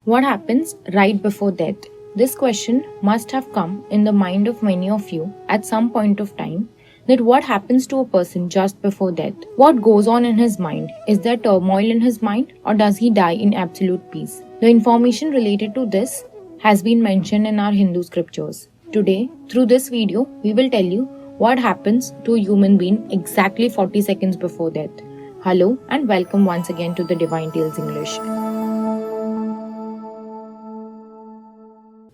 What happens right before death? This question must have come in the mind of many of you at some point of time, that what happens to a person just before death? What goes on in his mind? Is there turmoil in his mind, or does he die in absolute peace? The information related to this has been mentioned in our Hindu scriptures. Today, through this video, we will tell you what happens to a human being exactly 40 seconds before death. Hello and welcome once again to the Divine Tales English.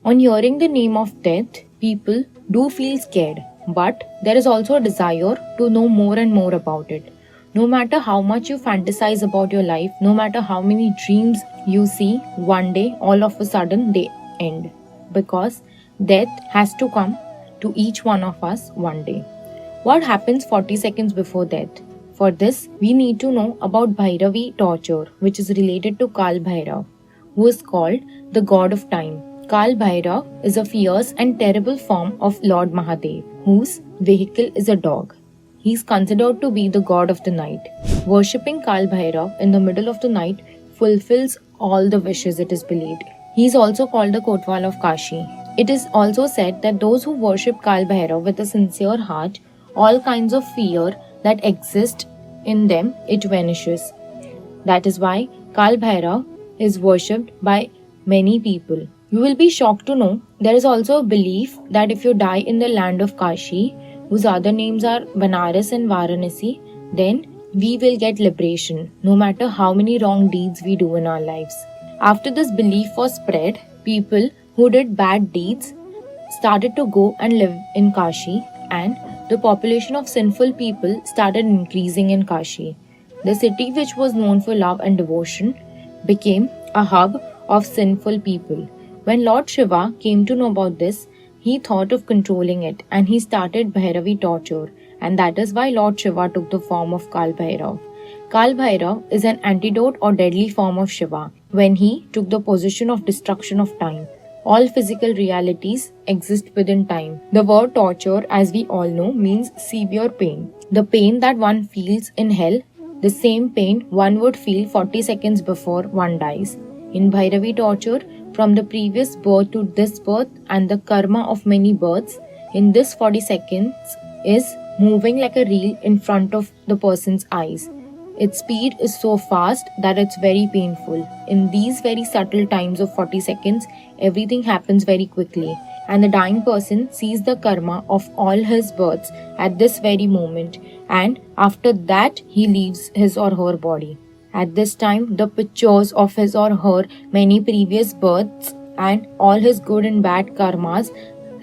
On hearing the name of death, people do feel scared, but there is also a desire to know more and more about it. No matter how much you fantasize about your life, no matter how many dreams you see, one day all of a sudden they end. Because death has to come to each one of us one day. What happens 40 seconds before death? For this, we need to know about Bhairavi torture, which is related to Kal Bhairav, who is called the god of time. Kal Bhairav is a fierce and terrible form of Lord Mahadev, whose vehicle is a dog. He is considered to be the god of the night. Worshipping Kal Bhairav in the middle of the night fulfills all the wishes, it is believed. He is also called the Kotwal of Kashi. It is also said that those who worship Kal Bhairav with a sincere heart, all kinds of fear that exist in them, it vanishes. That is why Kal Bhairav is worshipped by many people. You will be shocked to know there is also a belief that if you die in the land of Kashi, whose other names are Banaras and Varanasi, then we will get liberation, no matter how many wrong deeds we do in our lives. After this belief was spread, people who did bad deeds started to go and live in Kashi, and the population of sinful people started increasing in Kashi. The city, which was known for love and devotion, became a hub of sinful people. When Lord Shiva came to know about this, he thought of controlling it and he started Bhairavi torture, and that is why Lord Shiva took the form of Kal Bhairav. Kal Bhairav is an antidote or deadly form of Shiva when he took the position of destruction of time. All physical realities exist within time. The word torture, as we all know, means severe pain. The pain that one feels in hell, the same pain one would feel 40 seconds before one dies. In Bhairavi torture, from the previous birth to this birth and the karma of many births, in this 40 seconds is moving like a reel in front of the person's eyes. Its speed is so fast that it's very painful. In these very subtle times of 40 seconds, everything happens very quickly, and the dying person sees the karma of all his births at this very moment, and after that he leaves his or her body. At this time, the pictures of his or her many previous births and all his good and bad karmas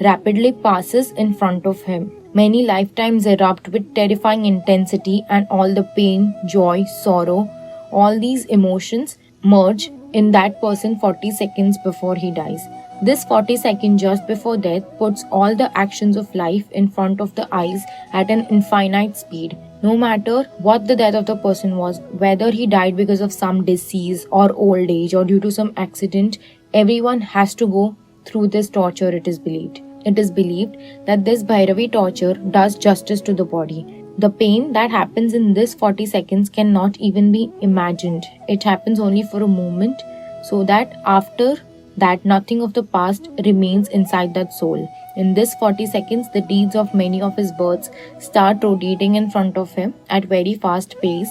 rapidly passes in front of him. Many lifetimes erupt with terrifying intensity, and all the pain, joy, sorrow, all these emotions merge in that person 40 seconds before he dies. This 40 seconds just before death puts all the actions of life in front of the eyes at an infinite speed. No matter what the death of the person was, whether he died because of some disease or old age or due to some accident, everyone has to go through this torture, it is believed. It is believed that this Bhairavi torture does justice to the body. The pain that happens in this 40 seconds cannot even be imagined. It happens only for a moment, so that after that nothing of the past remains inside that soul. In this 40 seconds, the deeds of many of his births start rotating in front of him at very fast pace,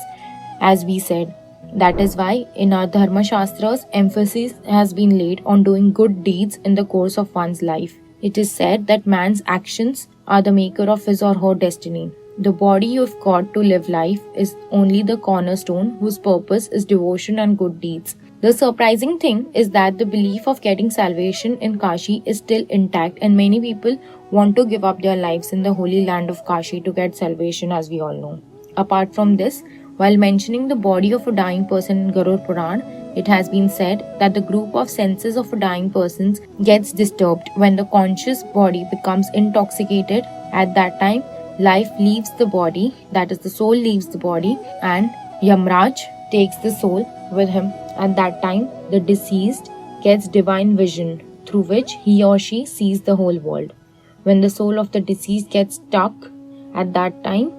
as we said. That is why in our Dharma Shastras, emphasis has been laid on doing good deeds in the course of one's life. It is said that man's actions are the maker of his or her destiny. The body you've got to live life is only the cornerstone whose purpose is devotion and good deeds. The surprising thing is that the belief of getting salvation in Kashi is still intact, and many people want to give up their lives in the holy land of Kashi to get salvation, as we all know. Apart from this, while mentioning the body of a dying person in Garuda Puran, it has been said that the group of senses of a dying person gets disturbed when the conscious body becomes intoxicated. At that time, life leaves the body, that is, the soul leaves the body, and Yamraj takes the soul with him. At that time, the deceased gets divine vision through which he or she sees the whole world. When the soul of the deceased gets stuck, at that time,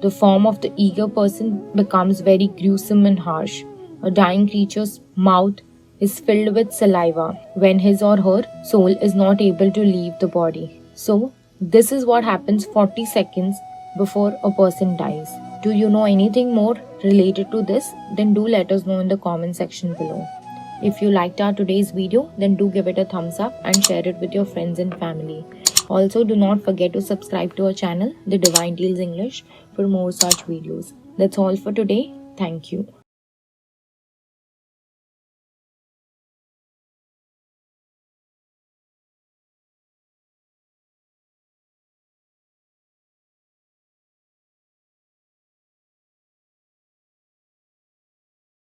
the form of the eager person becomes very gruesome and harsh. A dying creature's mouth is filled with saliva when his or her soul is not able to leave the body. So, this is what happens 40 seconds before a person dies. Do you know anything more related to this? Then do let us know in the comment section below. If you liked our today's video, then do give it a thumbs up and share it with your friends and family. Also, do not forget to subscribe to our channel, The Divine Deals English, for more such videos. That's all for today. Thank you.